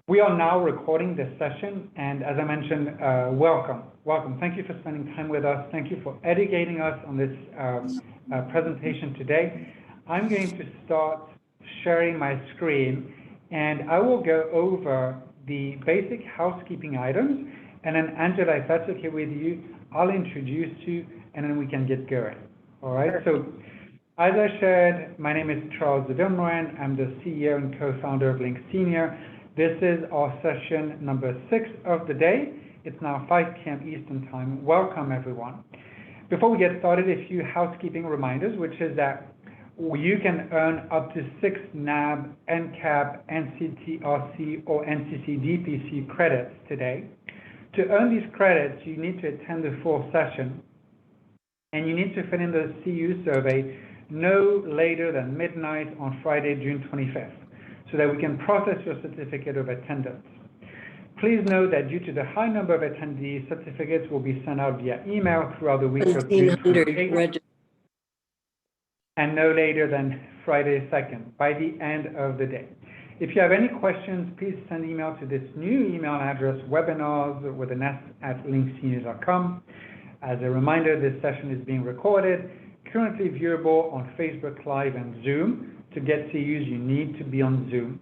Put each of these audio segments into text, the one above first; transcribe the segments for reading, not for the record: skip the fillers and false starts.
We are now recording this session, and as I mentioned, welcome. Thank you for spending time with us. Thank you for educating us on this presentation today. I'm going to start sharing my screen, and I will go over the basic housekeeping items, and then Angela, if that's okay with you, I'll introduce you, and then we can get going. All right, so as I shared, my name is Charles de Vilmorin. I'm the CEO and co-founder of Link Senior. This is our session number 6 of the day. It's now 5 p.m. Eastern Time. Welcome, everyone. Before we get started, a few housekeeping reminders, which is that you can earn up to 6 NAB, NCAP, NCTRC, or NCC DPC credits today. To earn these credits, you need to attend the full session, and you need to fill in the CU survey no later than midnight on Friday, June 25th. So that we can process your certificate of attendance. Please note that due to the high number of attendees, certificates will be sent out via email throughout the week of June 28th, and no later than Friday 2nd, by the end of the day. If you have any questions, please send email to this new email address, webinars with an s@linksenior.com. As a reminder, this session is being recorded, currently viewable on Facebook Live and Zoom. To get CUs, you need to be on Zoom.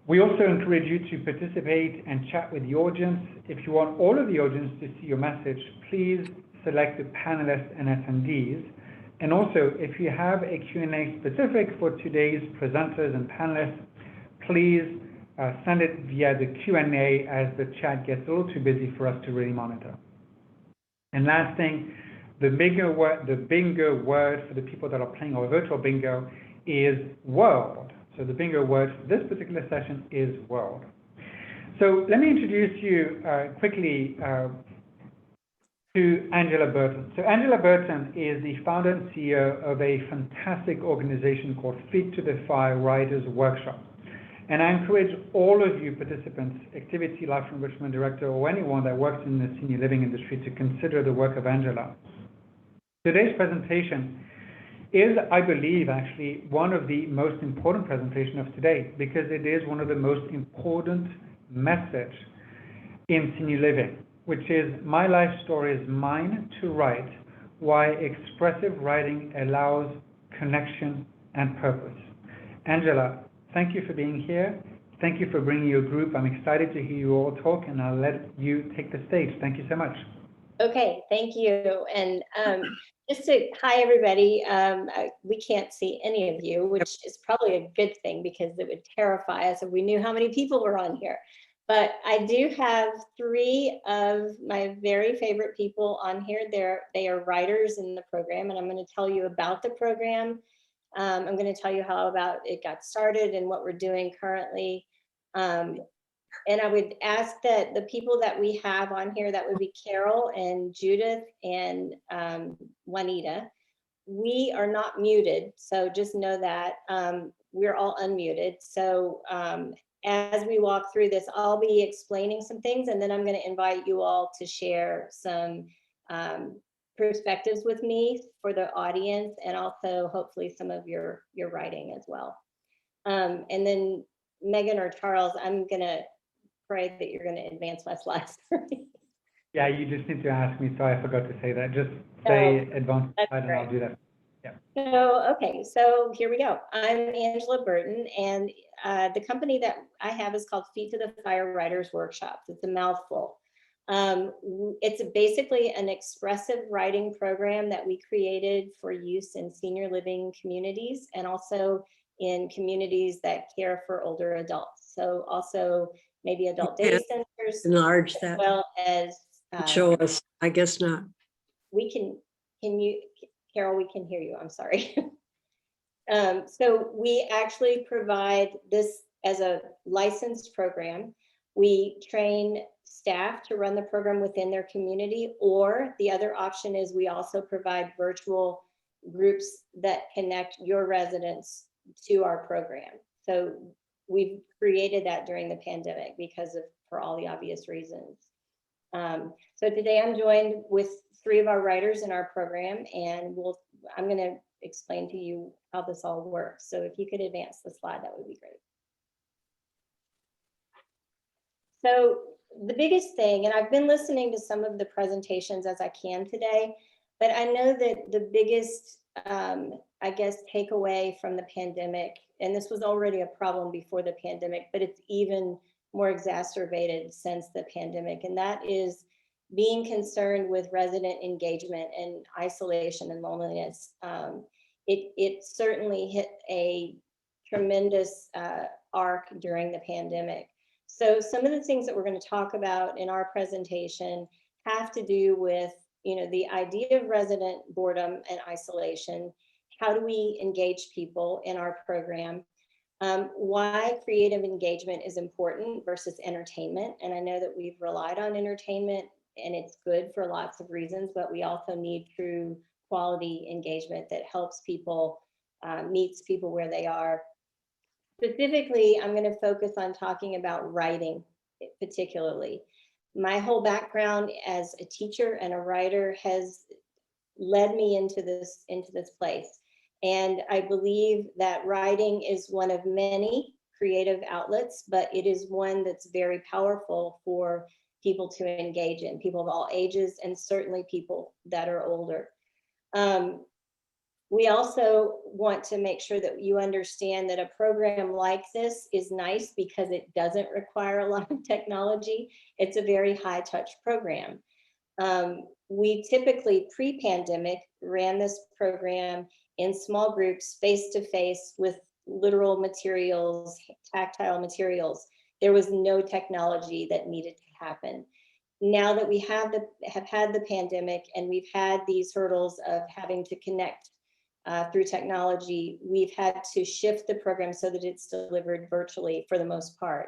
We also encourage you to participate and chat with the audience. If you want all of the audience to see your message, please select the panelists and attendees. And also, if you have a Q&A specific for today's presenters and panelists, please send it via the Q&A as the chat gets a little too busy for us to really monitor. And last thing, the bingo word for the people that are playing our virtual bingo is world. So the bingo word for this particular session is world. So let me introduce you quickly to Angela Burton. So Angela Burton is the founder and CEO of a fantastic organization called Feet to the Fire Writers Workshop. And I encourage all of you participants, activity life enrichment director, or anyone that works in the senior living industry to consider the work of Angela. Today's presentation is, I believe, actually one of the most important presentations of today, because it is one of the most important message in senior living, which is my life story is mine to write, why expressive writing allows connection and purpose. Angela, thank you for being here. Thank you for bringing your group. I'm excited to hear you all talk, and I'll let you take the stage. Thank you so much. Okay, thank you. And just to, hi everybody, we can't see any of you, which is probably a good thing because it would terrify us if we knew how many people were on here. But I do have 3 of my very favorite people on here. They are writers in the program, and I'm going to tell you about the program. I'm going to tell you how about it got started and what we're doing currently. And I would ask that the people that we have on here, that would be Carol and Judith and Juanita. We are not muted, so just know that we're all unmuted. So as we walk through this, I'll be explaining some things, and then I'm going to invite you all to share some perspectives with me for the audience, and also hopefully some of your writing as well. And then Megan or Charles, I'm going to pray that you're going to advance my slides for me. Yeah, you just need to ask me, so I forgot to say that. Just say advance slide and I'll do that. Yeah. So, okay, so here we go. I'm Angela Burton, and the company that I have is called Feet to the Fire Writers Workshop. It's a mouthful. It's basically an expressive writing program that we created for use in senior living communities and also in communities that care for older adults. So also maybe adult day centers, enlarge that, as well as show us. I guess not. We can you, Carol? We can hear you. I'm sorry. So we actually provide this as a licensed program. We train staff to run the program within their community, or the other option is we also provide virtual groups that connect your residents to our program. So we've created that during the pandemic for all the obvious reasons. So today I'm joined with 3 of our writers in our program, and I'm going to explain to you how this all works. So if you could advance the slide, that would be great. So the biggest thing, and I've been listening to some of the presentations as I can today, but I know that the biggest, I guess, takeaway from the pandemic, and this was already a problem before the pandemic, but it's even more exacerbated since the pandemic, and that is being concerned with resident engagement and isolation and loneliness. It certainly hit a tremendous arc during the pandemic. So some of the things that we're going to talk about in our presentation have to do with, the idea of resident boredom and isolation. How do we engage people in our program? Why creative engagement is important versus entertainment. And I know that we've relied on entertainment and it's good for lots of reasons, but we also need true quality engagement that helps people, meets people where they are. Specifically, I'm going to focus on talking about writing particularly. My whole background as a teacher and a writer has led me into this place. And I believe that writing is one of many creative outlets, but it is one that's very powerful for people to engage in, people of all ages, and certainly people that are older. We also want to make sure that you understand that a program like this is nice because it doesn't require a lot of technology. It's a very high touch program. We typically pre-pandemic ran this program in small groups, face-to-face with literal materials, tactile materials. There was no technology that needed to happen. Now that we have had the pandemic and we've had these hurdles of having to connect through technology, we've had to shift the program so that it's delivered virtually for the most part.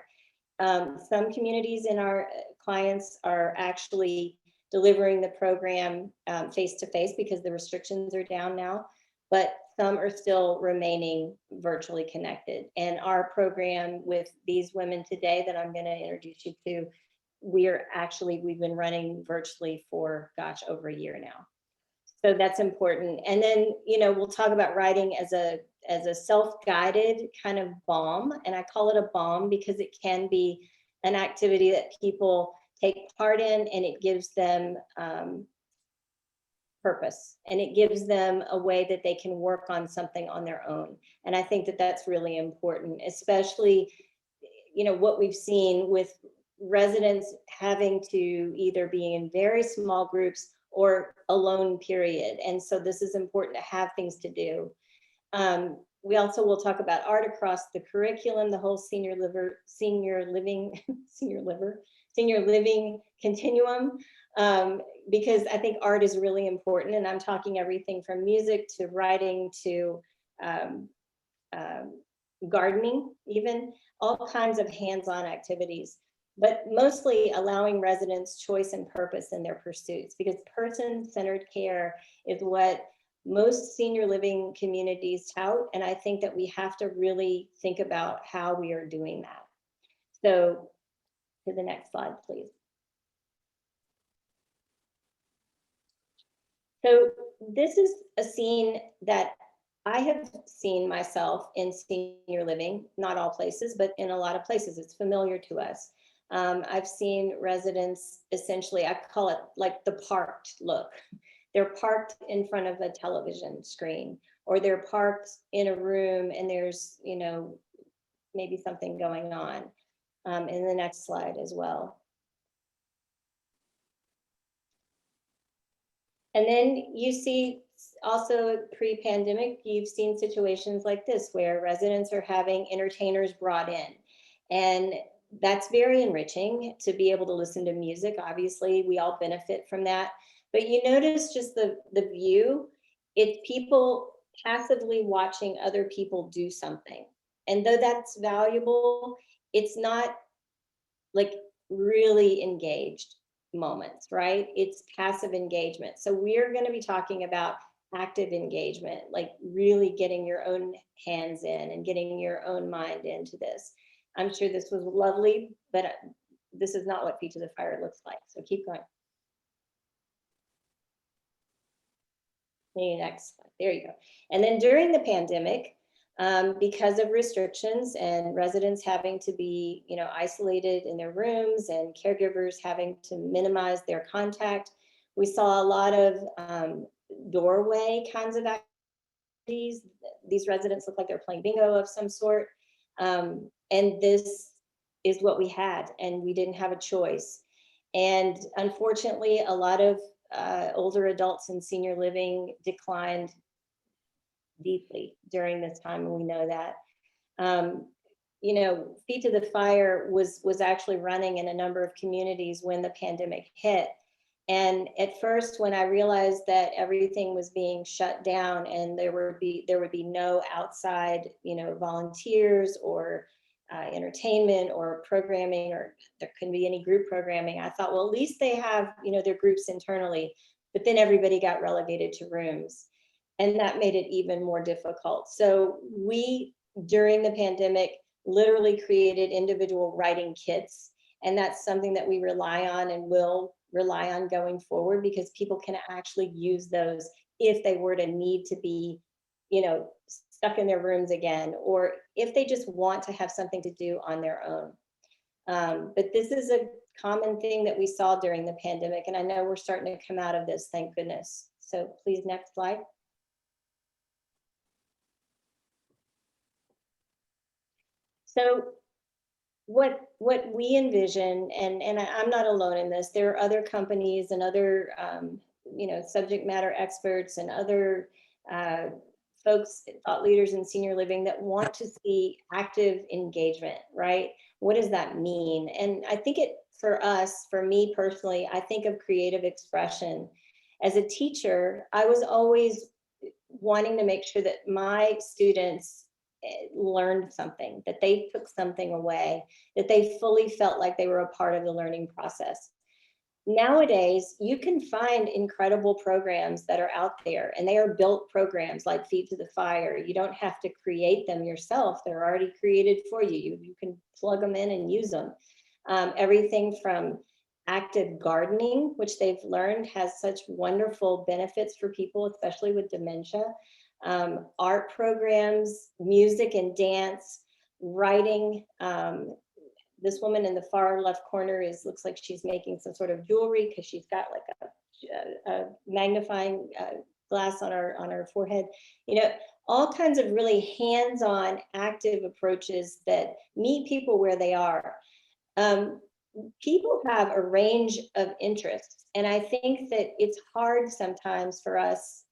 Some communities in our clients are actually delivering the program face-to-face because the restrictions are down now, but some are still remaining virtually connected. And our program with these women today that I'm going to introduce you to, we've been running virtually for, gosh, over a year now. So that's important. And then, we'll talk about writing as a self-guided kind of balm. And I call it a balm because it can be an activity that people take part in, and it gives them purpose, and it gives them a way that they can work on something on their own. And I think that that's really important, especially, what we've seen with residents having to either be in very small groups or alone, period. And so this is important to have things to do. We also will talk about art across the curriculum, the whole senior living continuum, because I think art is really important. And I'm talking everything from music to writing to gardening, even all kinds of hands-on activities, but mostly allowing residents choice and purpose in their pursuits, because person-centered care is what most senior living communities tout. And I think that we have to really think about how we are doing that. So to the next slide, please. So this is a scene that I have seen myself in senior living, not all places, but in a lot of places. It's familiar to us. I've seen residents, essentially, I call it like the parked look. They're parked in front of a television screen, or they're parked in a room and there's, maybe something going on. In the next slide as well. And then you see also pre-pandemic, you've seen situations like this where residents are having entertainers brought in. And that's very enriching to be able to listen to music. Obviously, we all benefit from that. But you notice just the view, it's people passively watching other people do something. And though that's valuable, it's not like really engaged moments, right? It's passive engagement. So we're going to be talking about active engagement, like really getting your own hands in and getting your own mind into this. I'm sure this was lovely, but this is not what Feet to the Fire looks like. So keep going. Maybe next slide. There you go. And then during the pandemic, because of restrictions and residents having to be, isolated in their rooms and caregivers having to minimize their contact. We saw a lot of doorway kinds of activities. These residents look like they're playing bingo of some sort. And this is what we had, and we didn't have a choice. And unfortunately, a lot of older adults in senior living declined deeply during this time, and we know that. Feet to the Fire was actually running in a number of communities when the pandemic hit. And at first, when I realized that everything was being shut down and there would be no outside, volunteers or entertainment or programming, or there couldn't be any group programming, I thought, well, at least they have, their groups internally. But then everybody got relegated to rooms, and that made it even more difficult. So we, during the pandemic, literally created individual writing kits. And that's something that we rely on and will rely on going forward, because people can actually use those if they were to need to be, stuck in their rooms again, or if they just want to have something to do on their own. But this is a common thing that we saw during the pandemic, and I know we're starting to come out of this, thank goodness. So please, next slide. So what we envision, and I'm not alone in this, there are other companies and other subject matter experts and other folks, thought leaders in senior living that want to see active engagement, right? What does that mean? And I think for me personally, I think of creative expression. As a teacher, I was always wanting to make sure that my students learned something, that they took something away, that they fully felt like they were a part of the learning process. Nowadays, you can find incredible programs that are out there, and they are built programs like Feet to the Fire. You don't have to create them yourself. They're already created for you. You can plug them in and use them. Everything from active gardening, which they've learned has such wonderful benefits for people, especially with dementia, art programs, music and dance, writing. This woman in the far left corner looks like she's making some sort of jewelry, because she's got like a magnifying glass on her forehead. All kinds of really hands-on active approaches that meet people where they are. People have a range of interests, and I think that it's hard sometimes for us,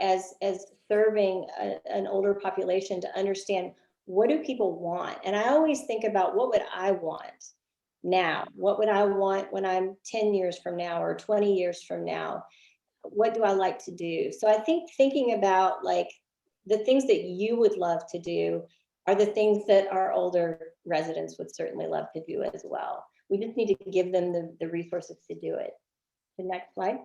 as serving an older population, to understand, what do people want? And I always think about, what would I want now? What would I want when I'm 10 years from now or 20 years from now? What do I like to do? So I think thinking about like the things that you would love to do are the things that our older residents would certainly love to do as well. We just need to give them the resources to do it. The next slide.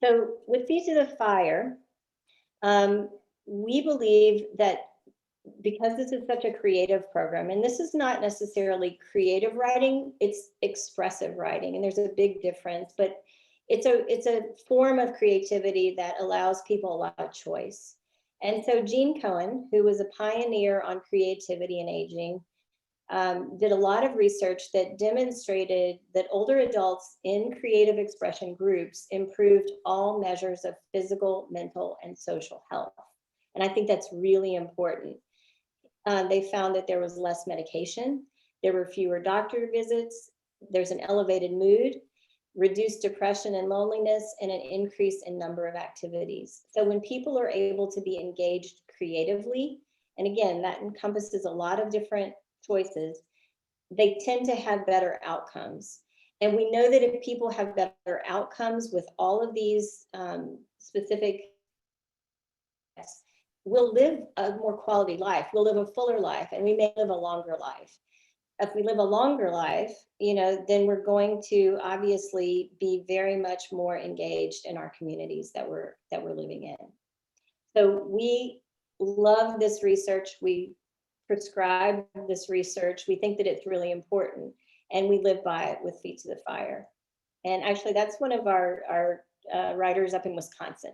So with Feet to the Fire, we believe that because this is such a creative program, and this is not necessarily creative writing, it's expressive writing, and there's a big difference, but it's a form of creativity that allows people a lot of choice. And so Gene Cohen, who was a pioneer on creativity and aging, did a lot of research that demonstrated that older adults in creative expression groups improved all measures of physical, mental, and social health. And I think that's really important. They found that there was less medication, there were fewer doctor visits, there's an elevated mood, reduced depression and loneliness, and an increase in number of activities. So when people are able to be engaged creatively, and again, that encompasses a lot of different choices, they tend to have better outcomes. And we know that if people have better outcomes with all of these specific, we'll live a more quality life, we'll live a fuller life, and we may live a longer life. If we live a longer life, then we're going to obviously be very much more engaged in our communities that we're living in. So we love this research. We prescribe this research. We think that it's really important, and we live by it with Feet to the Fire. And actually, that's one of our writers up in Wisconsin.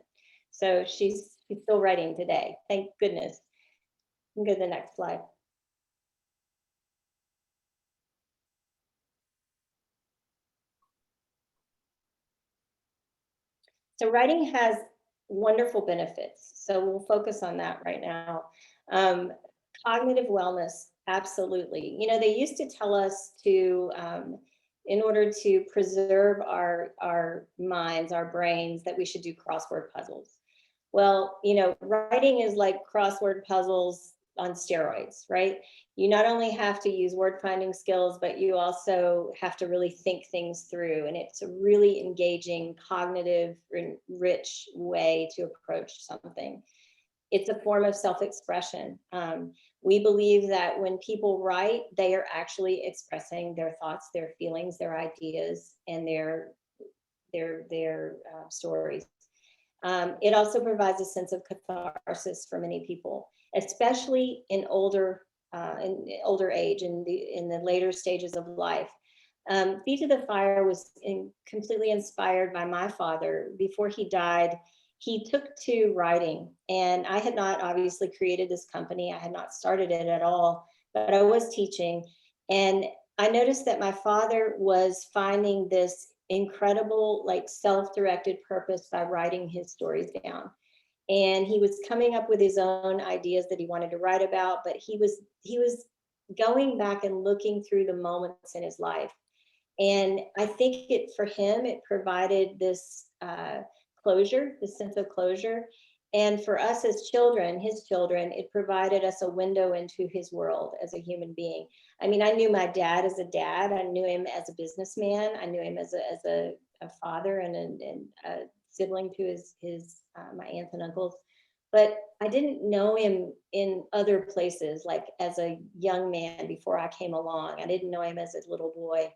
So she's still writing today. Thank goodness. You can go to the next slide. So writing has wonderful benefits. So we'll focus on that right now. Cognitive wellness, absolutely. You know, they used to tell us to, in order to preserve our minds, our brains, that we should do crossword puzzles. Well, you know, writing is like crossword puzzles on steroids, right? You not only have to use word finding skills, but you also have to really think things through. And it's a really engaging, cognitive, rich way to approach something. It's a form of self-expression. We believe that when people write, they are actually expressing their thoughts, their feelings, their ideas, and their stories. It also provides a sense of catharsis for many people, especially in older age, in the later stages of life. Feet to the Fire was completely inspired by my father. Before he died, he took to writing, and I had not obviously created this company. I had not started it at all, but I was teaching, and I noticed that my father was finding this incredible, like, self-directed purpose by writing his stories down. And he was coming up with his own ideas that he wanted to write about, but he was going back and looking through the moments in his life. And I think for him, it provided this closure, this sense of closure. And for us as children, his children, it provided us a window into his world as a human being. I mean, I knew my dad as a dad. I knew him as a businessman. I knew him as a father and a sibling to his my aunts and uncles. But I didn't know him in other places, like as a young man before I came along. I didn't know him as a little boy.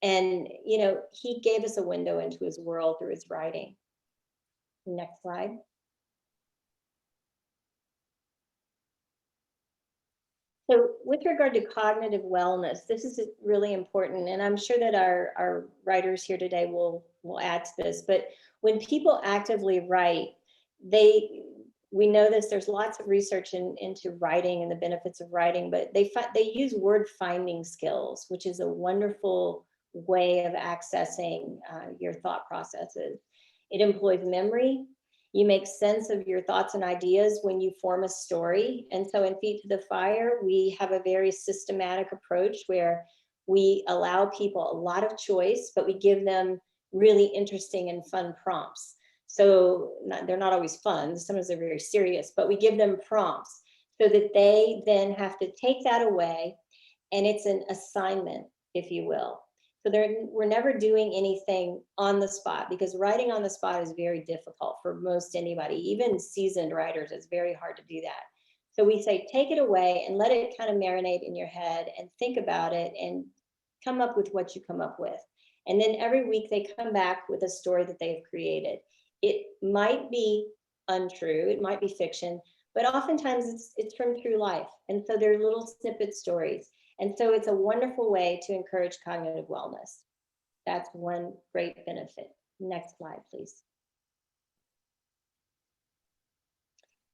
And, you know, he gave us a window into his world through his writing. Next slide. So with regard to cognitive wellness, this is really important, and I'm sure that our writers here today will add to this, but when people actively write, we know this, there's lots of research into writing and the benefits of writing, but they use word finding skills, which is a wonderful way of accessing your thought processes. It employs memory. You make sense of your thoughts and ideas when you form a story. And so in Feet to the Fire, we have a very systematic approach where we allow people a lot of choice, but we give them really interesting and fun prompts. So they're not always fun, sometimes they're very serious, but we give them prompts so that they then have to take that away, and it's an assignment, if you will. So we're never doing anything on the spot, because writing on the spot is very difficult for most anybody, even seasoned writers. It's very hard to do that. So we say, take it away and let it kind of marinate in your head and think about it and come up with what you come up with. And then every week they come back with a story that they've created. It might be untrue, it might be fiction, but oftentimes it's from true life. And so they're little snippet stories. And so it's a wonderful way to encourage cognitive wellness. That's one great benefit. Next slide, please.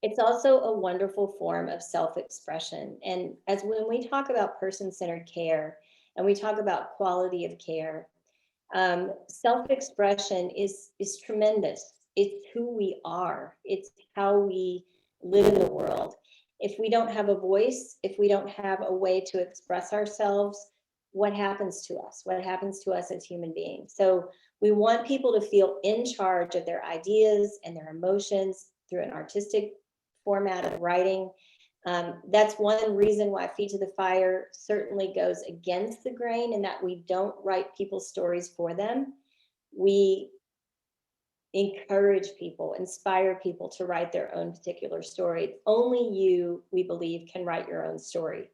It's also a wonderful form of self-expression. And as when we talk about person-centered care and we talk about quality of care, self-expression is tremendous. It's who we are. It's how we live in the world. If we don't have a voice, if we don't have a way to express ourselves, what happens to us? What happens to us as human beings? So we want people to feel in charge of their ideas and their emotions through an artistic format of writing. That's one reason why Feet to the Fire certainly goes against the grain, in that we don't write people's stories for them. We encourage people, inspire people to write their own particular story. Only you, we believe, can write your own story.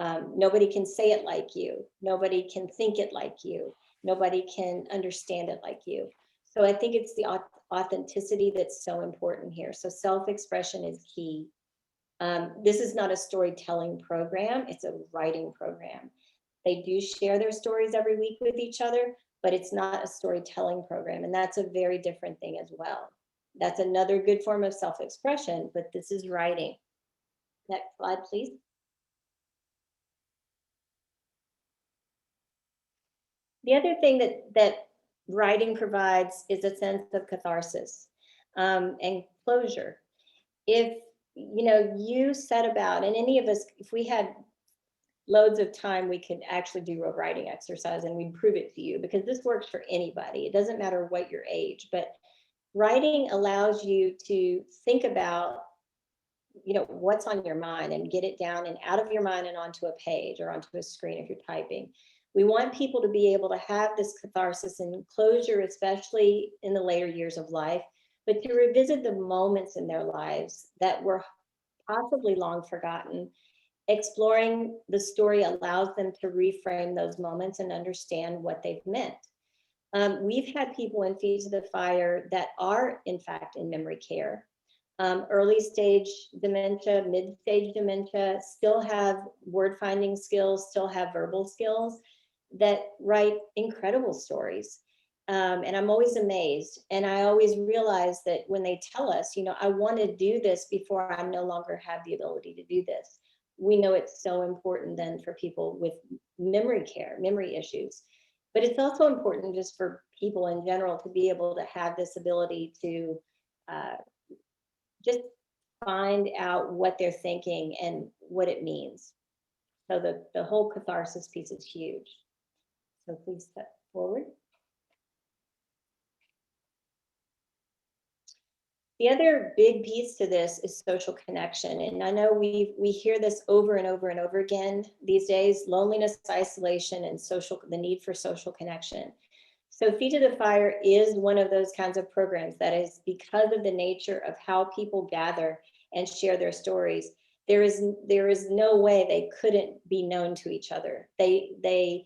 Nobody can say it like you. Nobody can think it like you. Nobody can understand it like you. So I think it's the authenticity that's so important here. So self-expression is key. This is not a storytelling program, it's a writing program. They do share their stories every week with each other, but it's not a storytelling program. And that's a very different thing as well. That's another good form of self-expression, but this is writing. Next slide, please. The other thing that writing provides is a sense of catharsis and closure. If you set about, and any of us, if we had loads of time, we could actually do a writing exercise and we'd prove it to you, because this works for anybody. It doesn't matter what your age, but writing allows you to think about what's on your mind and get it down and out of your mind and onto a page or onto a screen if you're typing. We want people to be able to have this catharsis and closure, especially in the later years of life, but to revisit the moments in their lives that were possibly long forgotten. Exploring the story allows them to reframe those moments and understand what they've meant. We've had people in Feet to the Fire that are, in fact, in memory care. Early stage dementia, mid stage dementia, still have word finding skills, still have verbal skills, that write incredible stories. And I'm always amazed. And I always realize that when they tell us, I want to do this before I no longer have the ability to do this. We know it's so important then for people with memory care, memory issues. But it's also important just for people in general to be able to have this ability to just find out what they're thinking and what it means. So the whole catharsis piece is huge. So please step forward. The other big piece to this is social connection. And I know we hear this over and over and over again these days: loneliness, isolation, and the need for social connection. So Feet to the Fire is one of those kinds of programs that is, because of the nature of how people gather and share their stories, there is no way they couldn't be known to each other. They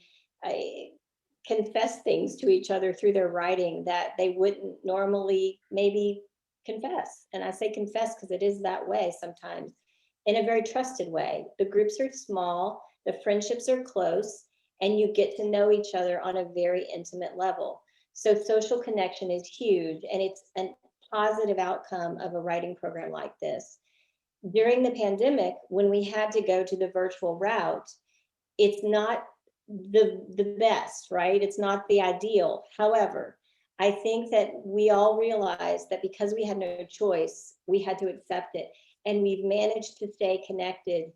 confess things to each other through their writing that they wouldn't normally maybe confess. And I say confess because it is that way sometimes, in a very trusted way. The groups are small, the friendships are close, and you get to know each other on a very intimate level. So social connection is huge, and it's a positive outcome of a writing program like this. During the pandemic, when we had to go to the virtual route, it's not the best, right? It's not the ideal. However, I think that we all realized that because we had no choice, we had to accept it. And we've managed to stay connected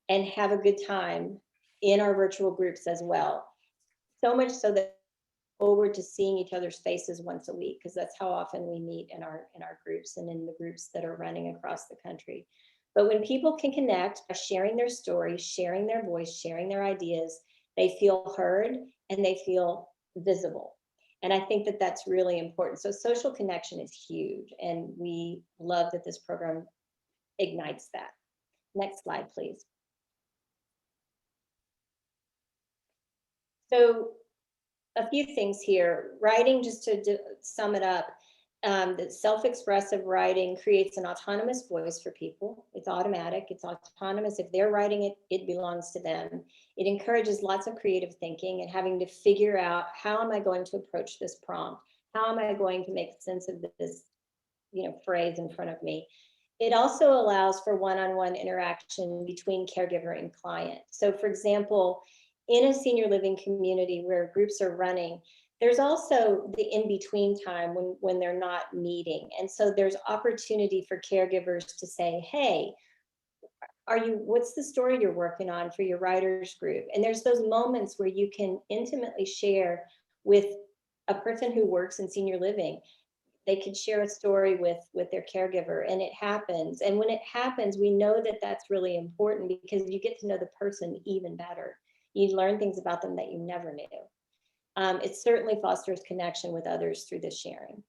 and have a good time in our virtual groups as well. So much so that we're forward to seeing each other's faces once a week, because that's how often we meet in our groups and in the groups that are running across the country. But when people can connect by sharing their stories, sharing their voice, sharing their ideas, they feel heard and they feel visible. And I think that that's really important. So social connection is huge, and we love that this program ignites that. Next slide, please. So a few things here. Writing, just to sum it up, that self-expressive writing creates an autonomous voice for people. It's automatic, it's autonomous. If they're writing it, it belongs to them. It encourages lots of creative thinking and having to figure out, how am I going to approach this prompt? How am I going to make sense of this, phrase in front of me? It also allows for one-on-one interaction between caregiver and client. So for example, in a senior living community where groups are running, there's also the in-between time when they're not meeting. And so there's opportunity for caregivers to say, hey, what's the story you're working on for your writers group? And there's those moments where you can intimately share with a person who works in senior living. They could share a story with their caregiver, and it happens. And when it happens, we know that that's really important, because you get to know the person even better. You learn things about them that you never knew. It certainly fosters connection with others through this sharing.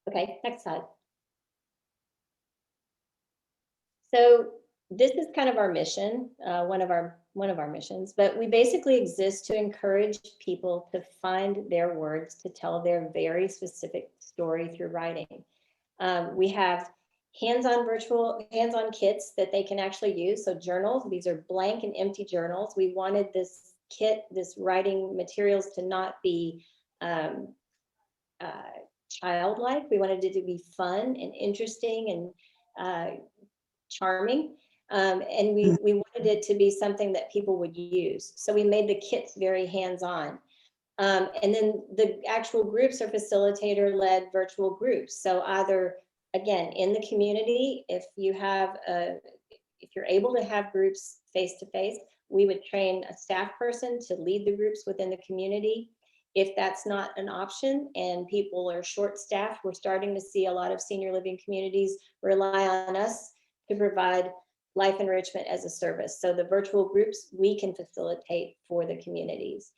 Okay, next slide. So this is kind of our mission, one of our missions, but we basically exist to encourage people to find their words to tell their very specific story through writing. We have hands-on kits that they can actually use. So journals, these are blank and empty journals. We wanted this kit, this writing materials, to not be childlike. We wanted it to be fun and interesting and charming. And we wanted it to be something that people would use. So we made the kits very hands-on. And then the actual groups are facilitator-led virtual groups. So either, again, in the community, if you're able to have groups face-to-face, we would train a staff person to lead the groups within the community. If that's not an option and people are short-staffed, we're starting to see a lot of senior living communities rely on us to provide life enrichment as a service. So the virtual groups we can facilitate for the communities.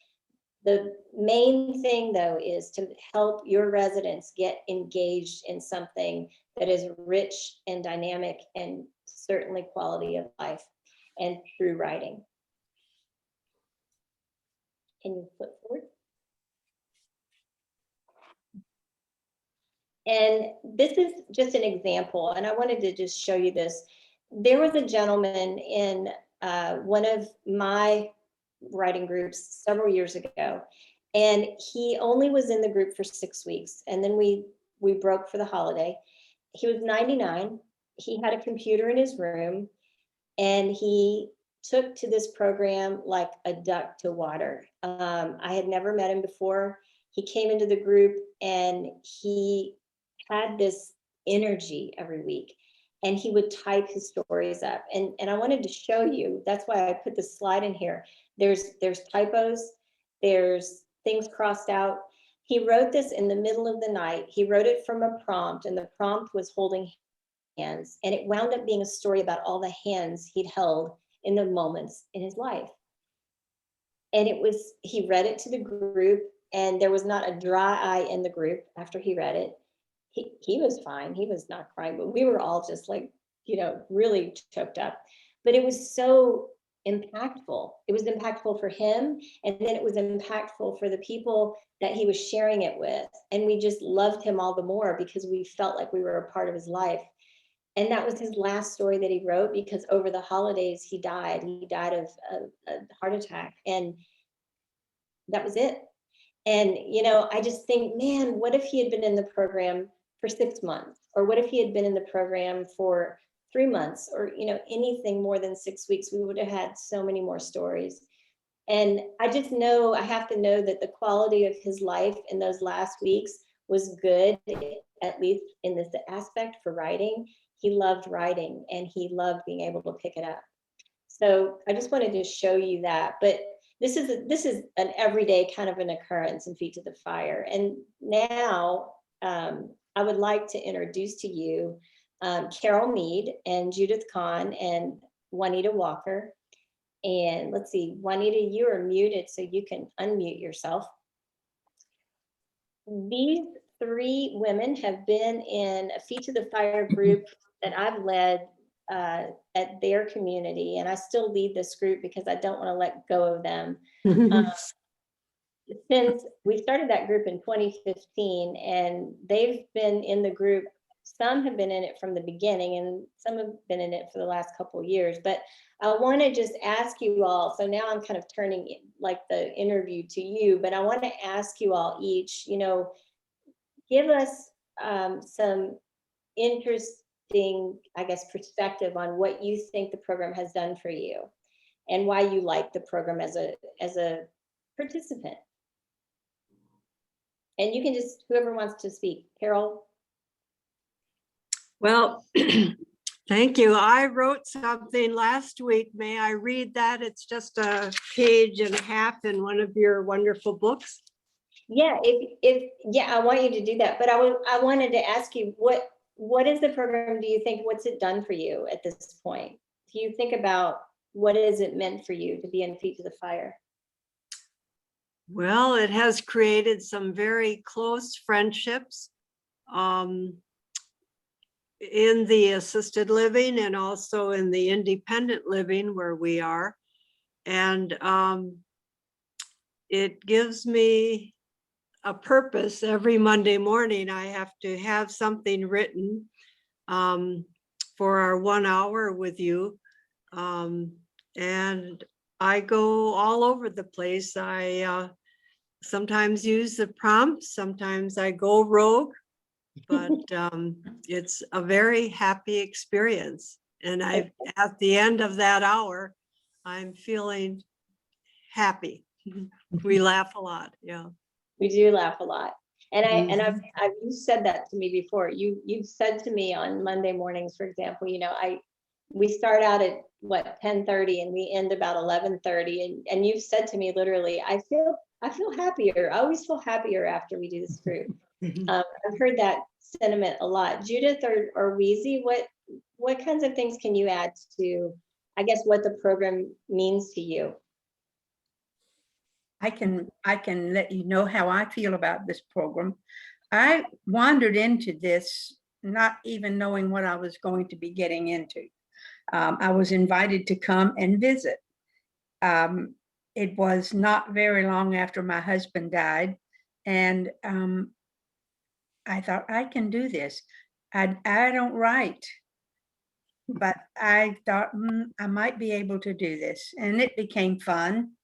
The main thing, though, is to help your residents get engaged in something that is rich and dynamic and certainly quality of life, and through writing. Can you flip forward? And this is just an example, and I wanted to just show you this. There was a gentleman in one of my writing groups several years ago, and he only was in the group for 6 weeks, and then we broke for the holiday. He was 99. He had a computer in his room, and he took to this program like a duck to water. I had never met him before. He came into the group and he had this energy every week, and he would type his stories up. And I wanted to show you, that's why I put this slide in here. There's typos, there's things crossed out. He wrote this in the middle of the night. He wrote it from a prompt, and the prompt was holding hands. And it wound up being a story about all the hands he'd held in the moments in his life. And he read it to the group, and there was not a dry eye in the group after he read it. He was fine. He was not crying, but we were all just like, really choked up. But it was so impactful. It was impactful for him, and then it was impactful for the people that he was sharing it with. And we just loved him all the more because we felt like we were a part of his life. And that was his last story that he wrote, because over the holidays he died. He died of a heart attack, and that was it. And I just think, man, what if he had been in the program for 6 months, or what if he had been in the program for 3 months, or anything more than 6 weeks? We would have had so many more stories. And I just know, I have to know that the quality of his life in those last weeks was good, at least in this aspect for writing. He loved writing, and he loved being able to pick it up. So I just wanted to show you that. But this is an everyday kind of an occurrence in Feet to the Fire. And now I would like to introduce to you Carol Mead and Judith Kahn and Juanita Walker. And let's see, Juanita, you are muted, so you can unmute yourself. These 3 women have been in a Feet to the Fire group that I've led at their community, and I still lead this group because I don't want to let go of them. Since we started that group in 2015, and they've been in the group, some have been in it from the beginning, and some have been in it for the last couple of years. But I want to just ask you all, so now I'm kind of turning like the interview to you, but I want to ask you all each, give us some interesting, I guess, perspective on what you think the program has done for you and why you like the program as a participant. And you can just, whoever wants to speak. Carol? Well, thank you. I wrote something last week. May I read that? It's just a page and a half in one of your wonderful books. Yeah, I want you to do that. But I wanted to ask you, what is the program, do you think, what's it done for you at this point? Do you think about what is it meant for you to be in Feet to the Fire? Well, it has created some very close friendships in the assisted living and also in the independent living where we are. And it gives me a purpose. Every Monday morning, I have to have something written for our 1 hour with you. And I go all over the place. I sometimes use the prompts, sometimes I go rogue, but it's a very happy experience. And at the end of that hour, I'm feeling happy. We laugh a lot. Yeah. We do laugh a lot. And Mhm. you said that to me before. You've said to me on Monday mornings, for example, we start out at what, 10:30 and we end about 11:30. And you've said to me literally, I feel happier. I always feel happier after we do this group. I've heard that sentiment a lot. Judith or Wheezy, what kinds of things can you add to, I guess, what the program means to you? I can let you know how I feel about this program. I wandered into this not even knowing what I was going to be getting into. I was invited to come and visit. It was not very long after my husband died, and I thought, I can do this. I don't write, but I thought I might be able to do this, and it became fun.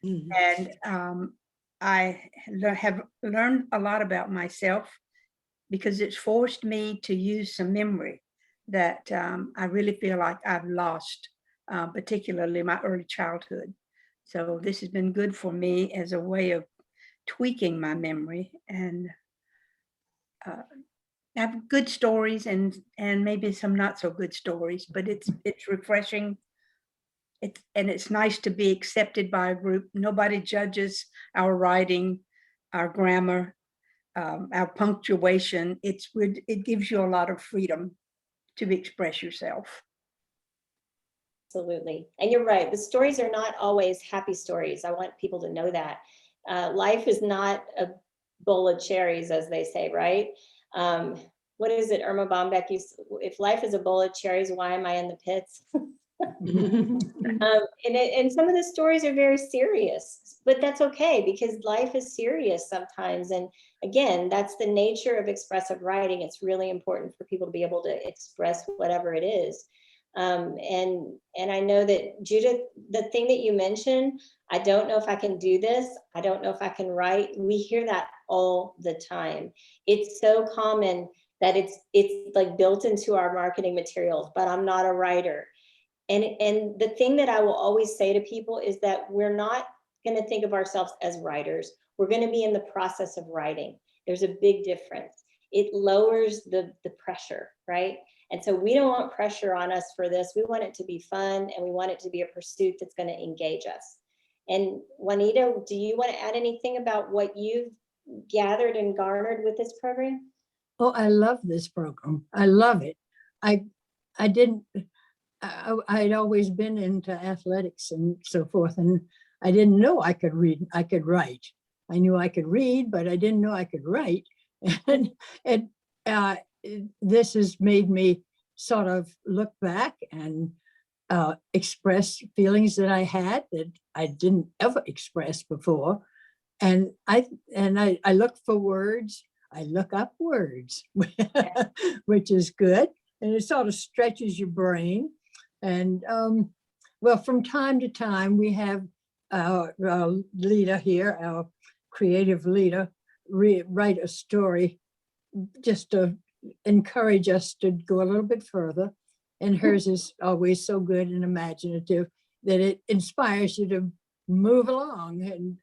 Mhm. And I have learned a lot about myself because it's forced me to use some memory that I really feel like I've lost, particularly my early childhood. So this has been good for me as a way of tweaking my memory, and have good stories and maybe some not so good stories, but it's refreshing. It's nice to be accepted by a group. Nobody judges our writing, our grammar, our punctuation. It gives you a lot of freedom to express yourself. Absolutely. And you're right. The stories are not always happy stories. I want people to know that. Life is not a bowl of cherries, as they say, right? What is it? Irma Bombeck used, if life is a bowl of cherries, why am I in the pits? And some of the stories are very serious, but that's okay because life is serious sometimes. And again, that's the nature of expressive writing. It's really important for people to be able to express whatever it is. And I know that Judith, the thing that you mentioned, I don't know if I can do this. I don't know if I can write. We hear that all the time. It's so common that it's like built into our marketing materials, but I'm not a writer. And the thing that I will always say to people is that we're not going to think of ourselves as writers. We're going to be in the process of writing. There's a big difference. It lowers the pressure, right? And so we don't want pressure on us for this. We want it to be fun, and we want it to be a pursuit that's going to engage us. And Juanita, do you want to add anything about what you've gathered and garnered with this program? Oh, I love this program. I love it. I didn't, I'd always been into athletics and so forth, and I didn't know I could read, I could write. I knew I could read, but I didn't know I could write. And this has made me sort of look back and express feelings that I had that I didn't ever express before. And I look for words, I look up words, which is good. And it sort of stretches your brain. And well, from time to time, we have our leader here, our creative leader, write a story just to encourage us to go a little bit further. And hers is always so good and imaginative that it inspires you to move along. And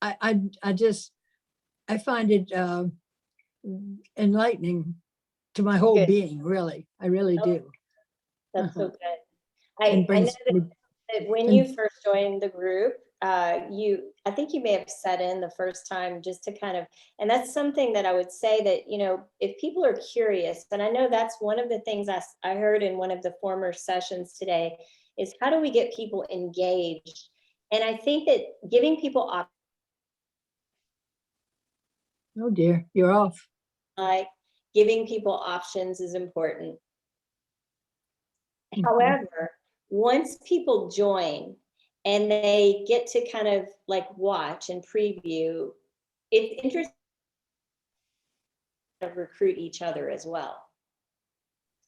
I find it enlightening to my whole Good. being, really. I really do. That's so good. And I know brings that when you first joined the group, I think you may have set in the first time just to kind of, and that's something that I would say that, if people are curious, and I know that's one of the things I heard in one of the former sessions today, is how do we get people engaged? And I think that giving people oh dear, you're off. giving people options is important. Mhm. However, once people join and they get to kind of like watch and preview, it's interesting to recruit each other as well.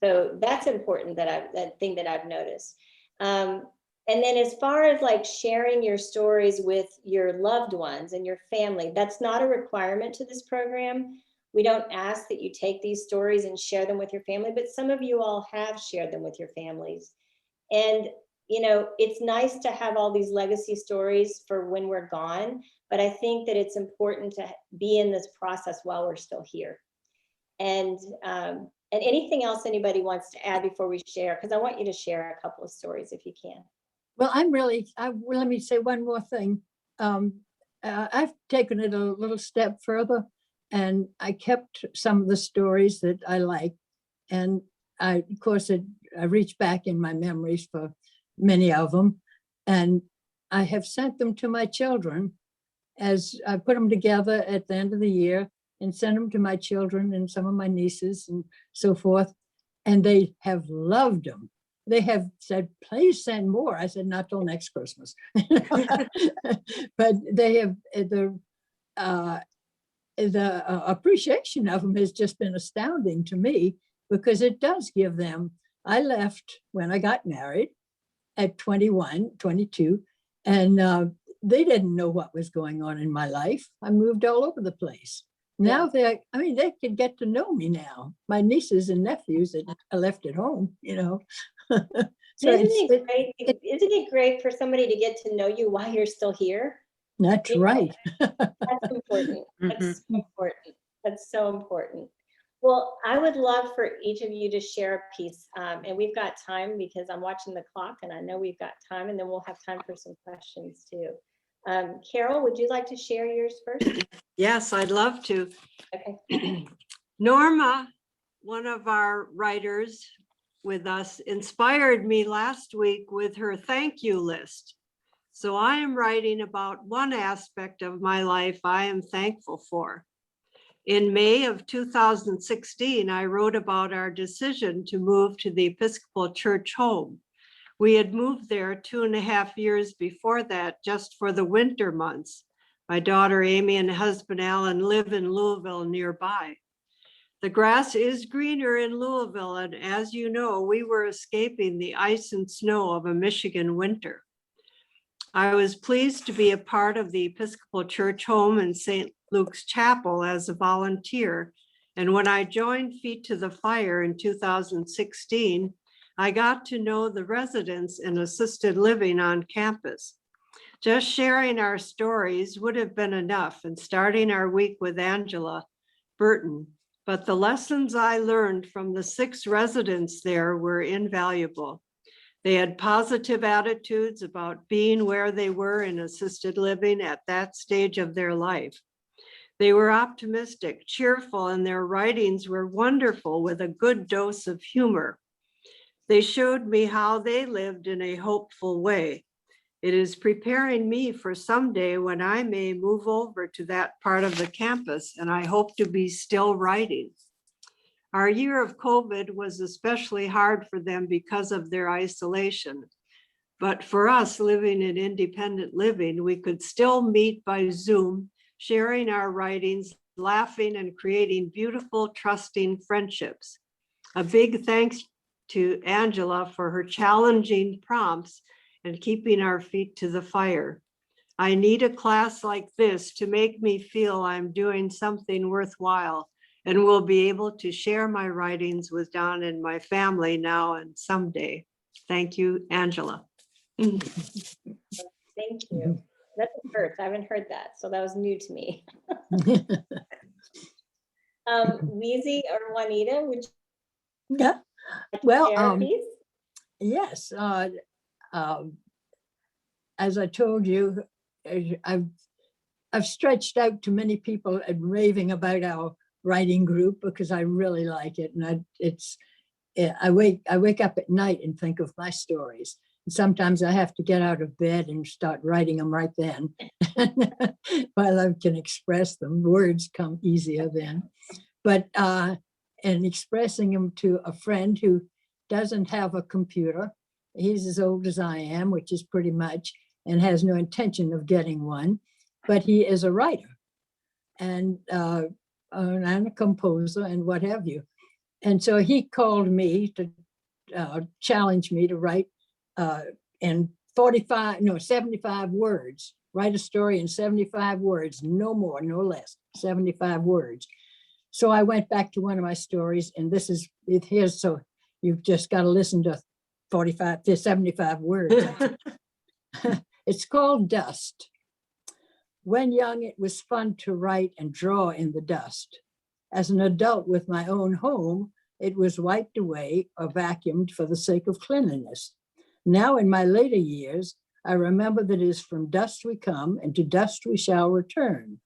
So that's important, that thing that I've noticed. And And then as far as like sharing your stories with your loved ones and your family, that's not a requirement to this program. We don't ask that you take these stories and share them with your family, but some of you all have shared them with your families. And, you know, it's nice to have all these legacy stories for when we're gone, but I think that it's important to be in this process while we're still here. And anything else anybody wants to add before we share? Because I want you to share a couple of stories if you can. Well, let me say one more thing. I've taken it a little step further, and I kept some of the stories that I like. And of course, I reached back in my memories for many of them. And I have sent them to my children as I put them together at the end of the year and sent them to my children and some of my nieces and so forth. And they have loved them. They have said, please send more. I said, not till next Christmas. But they have, the appreciation of them has just been astounding to me, because it does give them. I left when I got married at 21, 22, and they didn't know what was going on in my life. I moved all over the place. Now they can get to know me now. My nieces and nephews that I left at home, you know. So isn't it great for somebody to get to know you while you're still here? That's right. That's important. That's so important. That's so important. Well, I would love for each of you to share a piece. And we've got time because I'm watching the clock and I know we've got time, and then we'll have time for some questions too. Carol, would you like to share yours first? Yes, I'd love to. Okay. Norma, one of our writers with us, inspired me last week with her thank you list. So I am writing about one aspect of my life I am thankful for. In May of 2016, I wrote about our decision to move to the Episcopal Church home. We had moved there 2.5 years before that, just for the winter months. My daughter Amy and husband Alan live in Louisville nearby. The grass is greener in Louisville, and as you know, we were escaping the ice and snow of a Michigan winter. I was pleased to be a part of the Episcopal Church home in St. Luke's Chapel as a volunteer. And when I joined Feet to the Fire in 2016, I got to know the residents in assisted living on campus. Just sharing our stories would have been enough, and starting our week with Angela, Burton. But the lessons I learned from the 6 residents there were invaluable. They had positive attitudes about being where they were in assisted living at that stage of their life. They were optimistic, cheerful, and their writings were wonderful with a good dose of humor. They showed me how they lived in a hopeful way. It is preparing me for someday when I may move over to that part of the campus, and I hope to be still writing. Our year of COVID was especially hard for them because of their isolation. But for us living in independent living, we could still meet by Zoom, sharing our writings, laughing, and creating beautiful, trusting friendships. A big thanks to Angela for her challenging prompts and keeping our feet to the fire. I need a class like this to make me feel I'm doing something worthwhile and will be able to share my writings with Don and my family now and someday. Thank you, Angela. Thank you. That's a first. I haven't heard that, so that was new to me. Lizzie or Juanita, would you Yeah. like to Well, share a piece? yes. As I told you, I've stretched out to many people and raving about our writing group because I really like it, and I wake up at night and think of my stories. And sometimes I have to get out of bed and start writing them right then, while I can express them. Words come easier then, but and expressing them to a friend who doesn't have a computer. He's as old as I am, which is pretty much, and has no intention of getting one, but he is a writer and a composer and what have you. And so he called me to challenge me to write and 75 words. Write a story in 75 words, no more, no less, 75 words. So I went back to one of my stories, and this is it here. So you've just got to listen to 45 to 75 words. It's called Dust. When young, it was fun to write and draw in the dust. As an adult with my own home, it was wiped away or vacuumed for the sake of cleanliness. Now in my later years, I remember that it is from dust we come and to dust we shall return.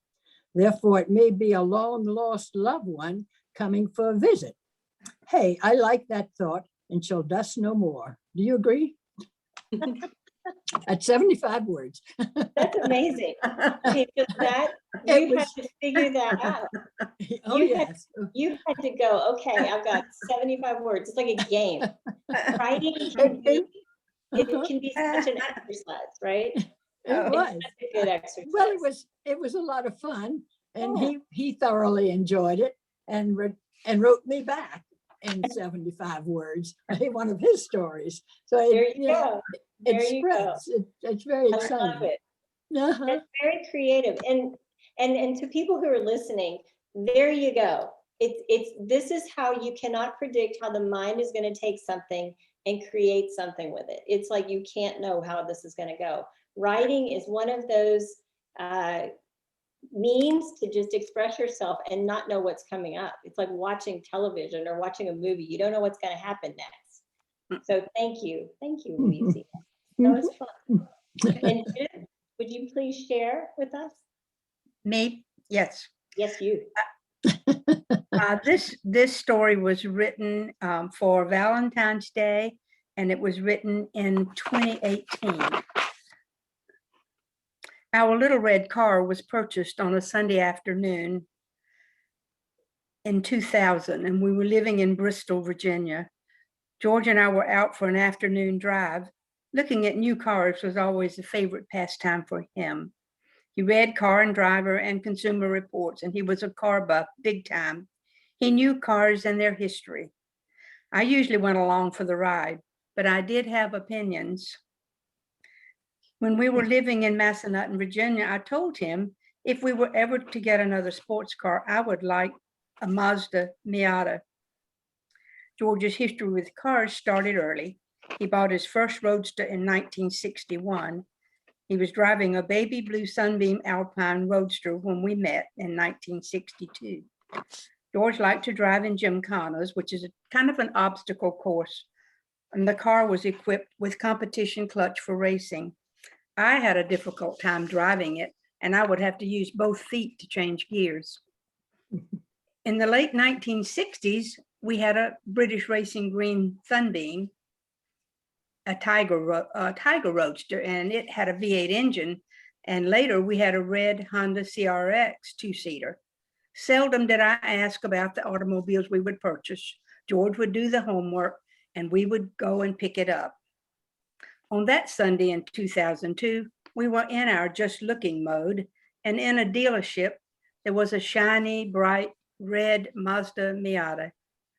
Therefore, it may be a long lost loved one coming for a visit. Hey, I like that thought and shall dust no more. Do you agree? At 75 words. That's amazing. Because that, It you had was- to figure that out. Oh, You had- yes. You had to go, okay, I've got 75 words. It's like a game. Writing It- it can be such an exercise, right? It It's was. such a good exercise. Well, it was a lot of fun, and Yeah. he thoroughly enjoyed it and wrote me back in 75 words, one of his stories. So There you go. There it you go. spreads. It's very I love exciting. it. Uh-huh. That's very creative. And to people who are listening, there you go. This is how you cannot predict how the mind is going to take something and create something with it. It's like you can't know how this is going to go. Writing is one of those means to just express yourself and not know what's coming up. It's like watching television or watching a movie. You don't know what's going to happen next. So thank you, Louise. That was fun. And Judith, would you please share with us? Me? Yes. Yes, you. This story was written for Valentine's Day, and it was written in 2018. Our little red car was purchased on a Sunday afternoon in 2000, and we were living in Bristol, Virginia. George and I were out for an afternoon drive. Looking at new cars was always a favorite pastime for him. He read Car and Driver and Consumer Reports, and he was a car buff, big time. He knew cars and their history. I usually went along for the ride, but I did have opinions. When we were living in Massanutten, Virginia, I told him if we were ever to get another sports car, I would like a Mazda Miata. George's history with cars started early. He bought his first Roadster in 1961. He was driving a baby blue Sunbeam Alpine Roadster when we met in 1962. George liked to drive in gymkhanas, which is a kind of an obstacle course, and the car was equipped with competition clutch for racing. I had a difficult time driving it, and I would have to use both feet to change gears. In the late 1960s, we had a British Racing Green Sunbeam, a Tiger Roadster, and it had a V8 engine. And later we had a red Honda CRX two-seater. Seldom did I ask about the automobiles we would purchase. George would do the homework and we would go and pick it up. On that Sunday in 2002, we were in our just looking mode, and in a dealership, there was a shiny, bright red Mazda Miata.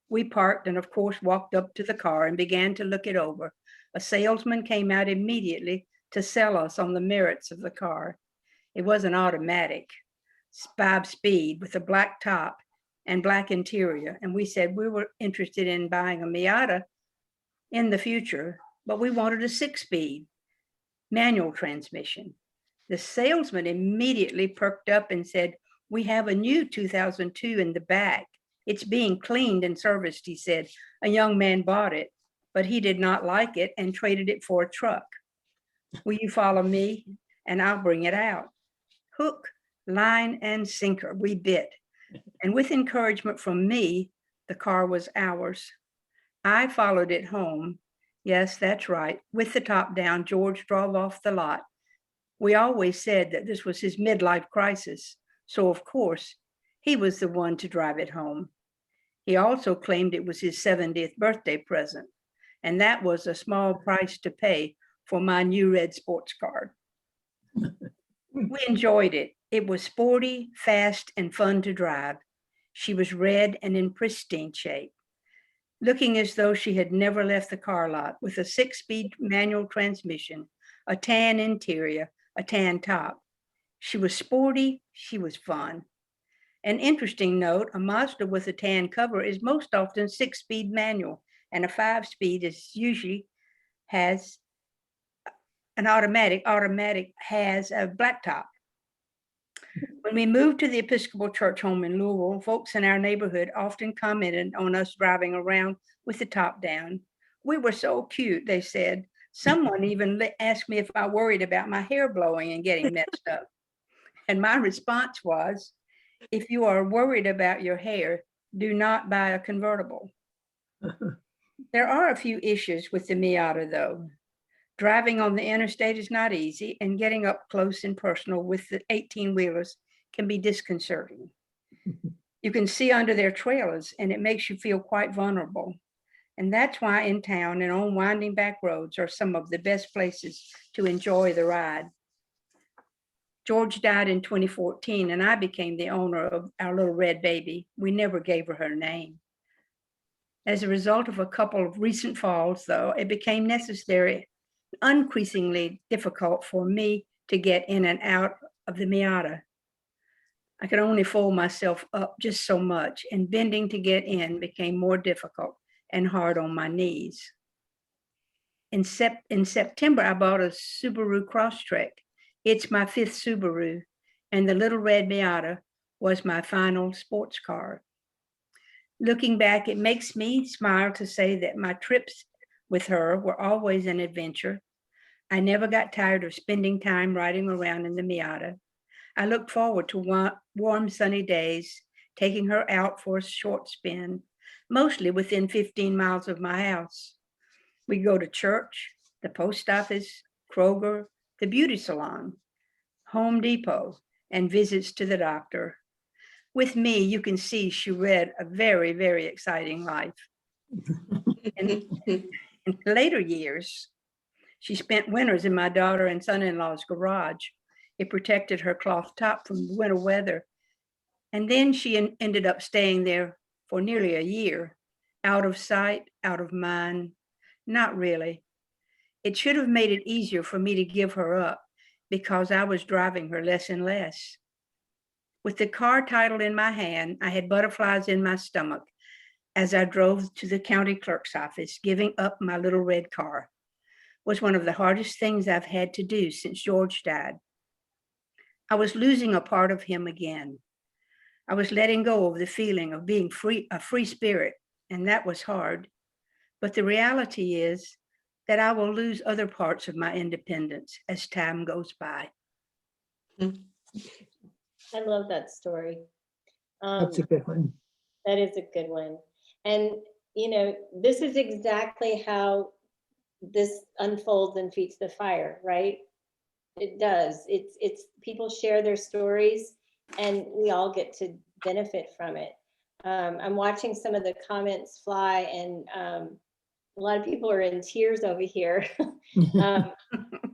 We parked and of course walked up to the car and began to look it over. A salesman came out immediately to sell us on the merits of the car. It was an automatic, 5-speed with a black top and black interior. And we said we were interested in buying a Miata in the future, but we wanted a 6-speed manual transmission. The salesman immediately perked up and said, "We have a new 2002 in the back. It's being cleaned and serviced," he said. A young man bought it, but he did not like it and traded it for a truck. "Will you follow me and I'll bring it out?" Hook, line, and sinker, we bit. And with encouragement from me, the car was ours. I followed it home. Yes, that's right. With the top down, George drove off the lot. We always said that this was his midlife crisis. So of course, he was the one to drive it home. He also claimed it was his 70th birthday present. And that was a small price to pay for my new red sports car. We enjoyed it. It was sporty, fast, and fun to drive. She was red and in pristine shape, looking as though she had never left the car lot. With a 6-speed manual transmission, a tan interior, a tan top. She was sporty, she was fun. An interesting note, a Mazda with a tan cover is most often 6-speed manual, and a 5-speed is usually has an automatic. Automatic has a black top. When we moved to the Episcopal Church home in Louisville, folks in our neighborhood often commented on us driving around with the top down. We were so cute, they said. Someone even asked me if I worried about my hair blowing and getting messed up. And my response was, if you are worried about your hair, do not buy a convertible. There are a few issues with the Miata, though. Driving on the interstate is not easy, and getting up close and personal with the 18-wheelers can be disconcerting. You can see under their trailers, and it makes you feel quite vulnerable. And that's why in town and on winding back roads are some of the best places to enjoy the ride. George died in 2014, and I became the owner of our little red baby. We never gave her name. As a result of a couple of recent falls, though, it became necessary, increasingly difficult for me to get in and out of the Miata. I could only fold myself up just so much, and bending to get in became more difficult and hard on my knees. In September, I bought a Subaru Crosstrek. It's my 5th Subaru, and the little red Miata was my final sports car. Looking back, it makes me smile to say that my trips with her were always an adventure. I never got tired of spending time riding around in the Miata. I looked forward to warm, sunny days, taking her out for a short spin, mostly within 15 miles of my house. We go to church, the post office, Kroger, the beauty salon, Home Depot, and visits to the doctor. With me, you can see she led a very, very exciting life. In later years, she spent winters in my daughter and son-in-law's garage. It protected her cloth top from winter weather. And then she ended up staying there for nearly a year, out of sight, out of mind. Not really. It should have made it easier for me to give her up because I was driving her less and less. With the car title in my hand, I had butterflies in my stomach as I drove to the county clerk's office. Giving up my little red car was one of the hardest things I've had to do since George died. I was losing a part of him again. I was letting go of the feeling of being free, a free spirit, and that was hard. But the reality is that I will lose other parts of my independence as time goes by. I love that story. That's a good one. That is a good one. And, you know, this is exactly how this unfolds in Feet to the Fire, right? It does. It's people share their stories and we all get to benefit from it. I'm watching some of the comments fly, and a lot of people are in tears over here.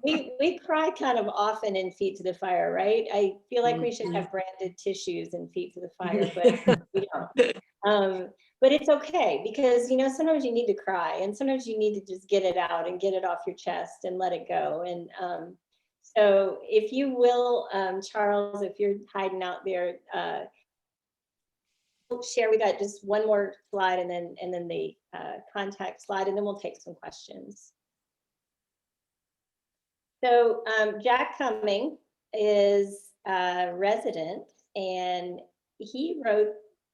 We cry kind of often in Feet to the Fire, right? I feel like we should have branded tissues in Feet to the Fire, but we don't. But it's okay because, you know, sometimes you need to cry and sometimes you need to just get it out and get it off your chest and let it go. And so if you will, Charles, if you're hiding out there, share. We got just one more slide and then the contact slide, and then we'll take some questions. So Jack Cumming is a resident, and he wrote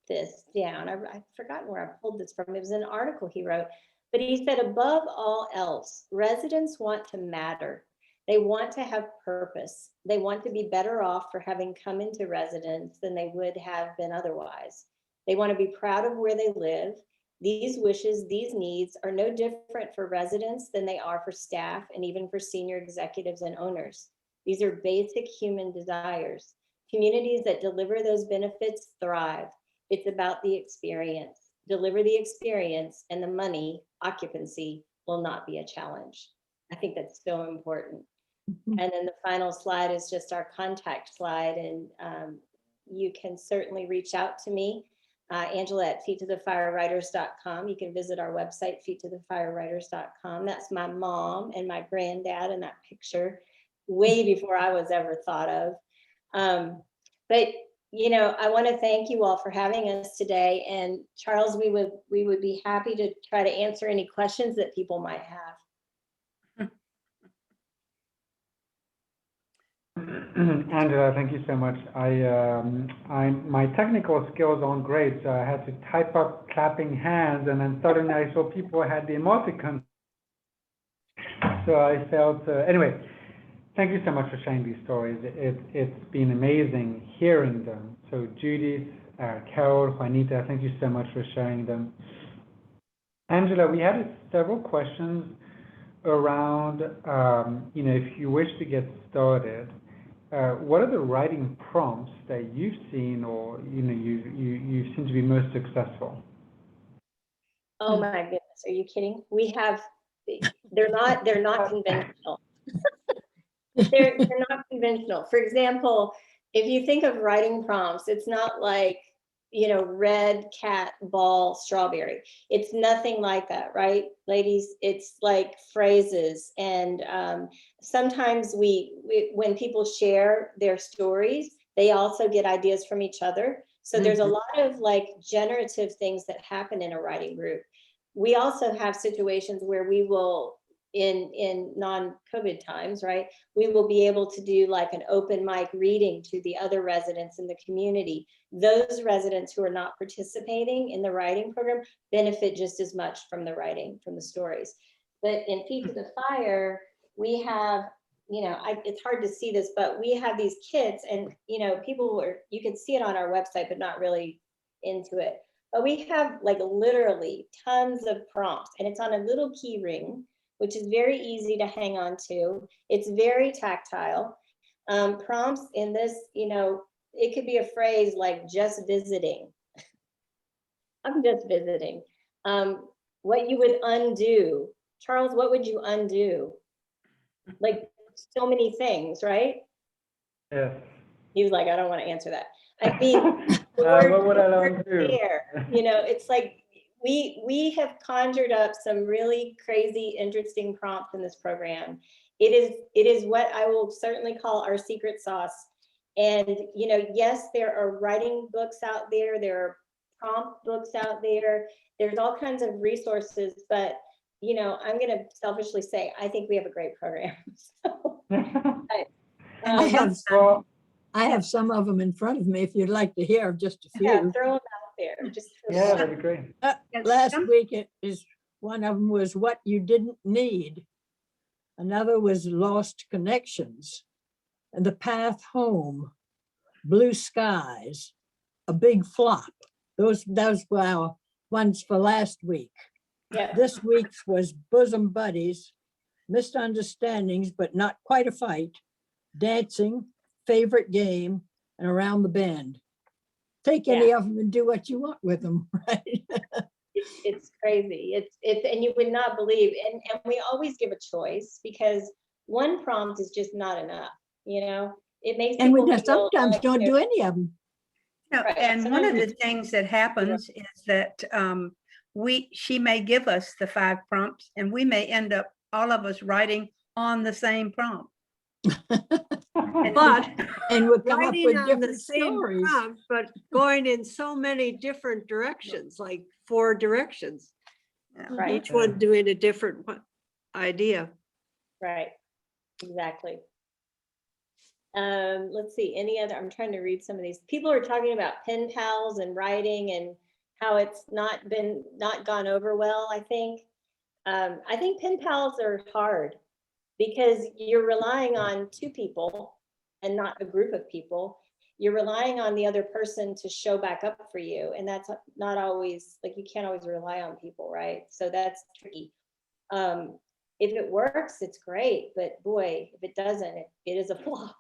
this down. I've forgotten where I pulled this from. It was an article he wrote, but he said, above all else, residents want to matter. They want to have purpose. They want to be better off for having come into residence than they would have been otherwise. They want to be proud of where they live. These wishes, these needs are no different for residents than they are for staff and even for senior executives and owners. These are basic human desires. Communities that deliver those benefits thrive. It's about the experience. Deliver the experience and the money, occupancy will not be a challenge. I think that's so important. And then the final slide is just our contact slide, and you can certainly reach out to me. Angela at feettothefirewriters.com. You can visit our website, feettothefirewriters.com. That's my mom and my granddad in that picture, way before I was ever thought of. But you know, I want to thank you all for having us today. And Charles, we would be happy to try to answer any questions that people might have. Angela, thank you so much. My technical skills aren't great, so I had to type up clapping hands, and then suddenly I saw people had the emoticons. So I felt, anyway, thank you so much for sharing these stories. It's been amazing hearing them. So Judith, Carol, Juanita, thank you so much for sharing them. Angela, we had several questions around, you know, if you wish to get started, what are the writing prompts that you've seen, or you know, you seem to be most successful? Oh my goodness, are you kidding? We have, they're not conventional. They're not conventional. For example, if you think of writing prompts, it's not like, you know, red cat, ball, strawberry. It's nothing like that, right, ladies? It's like phrases. And sometimes when people share their stories, they also get ideas from each other. So there's a lot of like generative things that happen in a writing group. We also have situations where we will, in non-COVID times, right, we will be able to do like an open mic reading to the other residents in the community. Those residents who are not participating in the writing program benefit just as much from the writing, from the stories. But in Feet to the Fire, we have, you know, it's hard to see this, but we have these kids, and you know, you can see it on our website, but not really into it. But we have like literally tons of prompts, and it's on a little key ring, which is very easy to hang on to. It's very tactile. Prompts in this, you know, it could be a phrase like just visiting. I'm just visiting. What you would undo. Charles, what would you undo? Like so many things, right? Yes. He was like, I don't want to answer that. I mean, what would I undo? You know, it's like, we have conjured up some really crazy, interesting prompts in this program. It is what I will certainly call our secret sauce. And, you know, yes, there are writing books out there. There are prompt books out there. There's all kinds of resources, but, you know, I'm going to selfishly say, I think we have a great program. So, I have some of them in front of me if you'd like to hear just a few. yeah, throw them out there. Just Yeah, that'd be great. Last week, one of them was what you didn't need. Another was lost connections, and the path home, blue skies, a big flop. Those were our ones for last week. Yeah. This week's was bosom buddies, misunderstandings, but not quite a fight, dancing, favorite game, and around the bend. Take any of them and do what you want with them, right? It's crazy. It's and you would not believe, and we always give a choice, because one prompt is just not enough, you know. It makes And we people feel sometimes like don't do any of them. No, Right. and one of the Sometimes things that happens is that she may give us the 5 prompts, and we may end up, all of us, writing on the same prompt. But And we'll come up writing with on the different same stories. prompt, but going in so many different directions, like 4 directions, right, each one doing a different idea. right, exactly. Let's see, any other, I'm trying to read some of these. People are talking about pen pals and writing and how it's not gone over well, I think. I think pen pals are hard because you're relying on 2 people and not a group of people. You're relying on the other person to show back up for you. And that's not always, like, you can't always rely on people, right? So that's tricky. If it works, it's great, but boy, if it doesn't, it is a flop.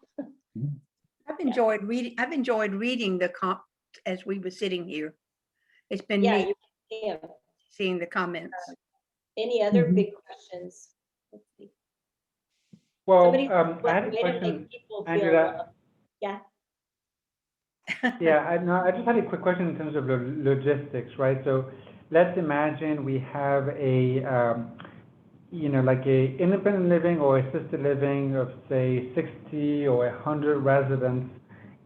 I've enjoyed reading the comp as we were sitting here. It's been Yeah, neat you can see 'em. seeing the comments. Any other Mhm. big questions? Let's see. Well, Somebody- I had a way to question, make people feel Angela. loved. Yeah. Yeah, I just had a quick question in terms of the logistics, right? So let's imagine we have a, like a independent living or assisted living of say 60 or 100 residents,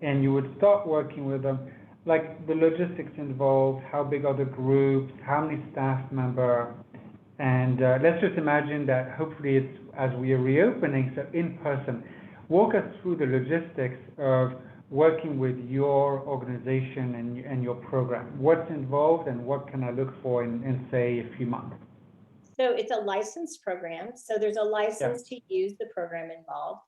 and you would start working with them. Like the logistics involved, how big are the groups, how many staff member, and let's just imagine that hopefully it's as we are reopening, so in person. Walk us through the logistics of working with your organization and your program. What's involved and what can I look for in say a few months? So it's a licensed program. So there's a license to use the program involved.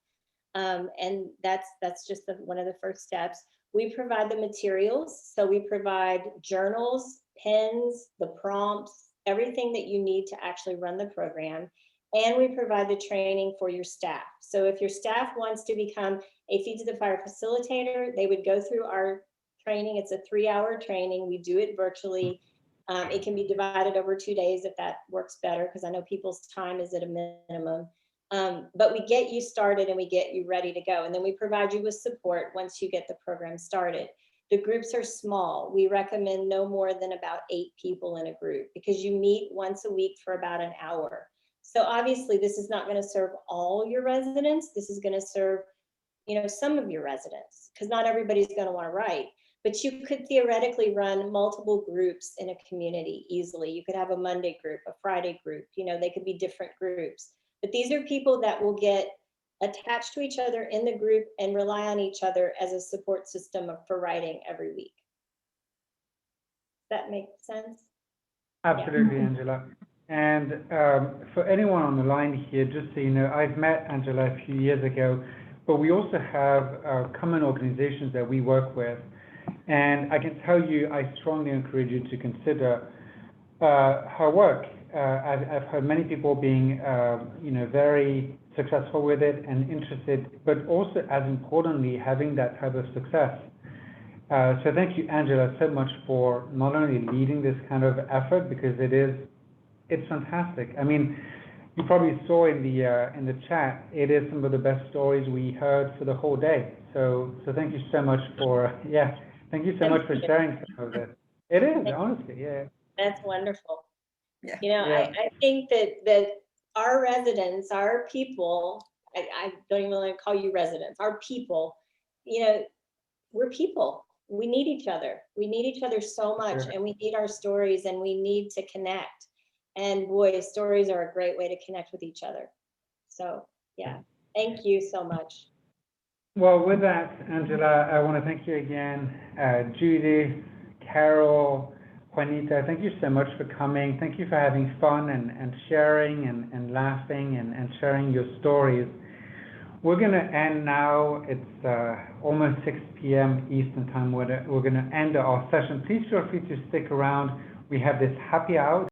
And that's just one of the first steps. We provide the materials. So we provide journals, pens, the prompts, everything that you need to actually run the program. And we provide the training for your staff. So if your staff wants to become a Feet to the Fire facilitator, they would go through our training. It's a 3-hour training. We do it virtually. It can be divided over 2 days if that works better, because I know people's time is at a minimum. But we get you started and we get you ready to go. And then we provide you with support once you get the program started. The groups are small. We recommend no more than about 8 people in a group, because you meet once a week for about an hour. So obviously this is not going to serve all your residents. This is going to serve, some of your residents, because not everybody's going to want to write. But you could theoretically run multiple groups in a community easily. You could have a Monday group, a Friday group, they could be different groups. But these are people that will get attached to each other in the group and rely on each other as a support system for writing every week. Does that make sense? Absolutely, Angela. And for anyone on the line here, just so you know, I've met Angela a few years ago, but we also have common organizations that we work with. And I can tell you, I strongly encourage you to consider her work. I've heard many people being, very successful with it and interested, but also as importantly, having that type of success. So thank you, Angela, so much for not only leading this kind of effort, because it's fantastic. I mean, you probably saw in the chat, it is some of the best stories we heard for the whole day. So thank you so much for, thank you so much for sharing some of it. It is, honestly, yeah. That's wonderful. Yeah. I think that our residents, our people, I don't even want to call you residents, our people, we're people. We need each other. We need each other so much, Sure. and we need our stories, and we need to connect. And boy, stories are a great way to connect with each other. So yeah, thank you so much. Well, with that, Angela, I want to thank you again. Judy, Carol, Juanita, thank you so much for coming. Thank you for having fun and sharing and laughing and sharing your stories. We're going to end now. It's almost 6 p.m. Eastern time. We're going to end our session. Please feel free to stick around. We have this happy hour.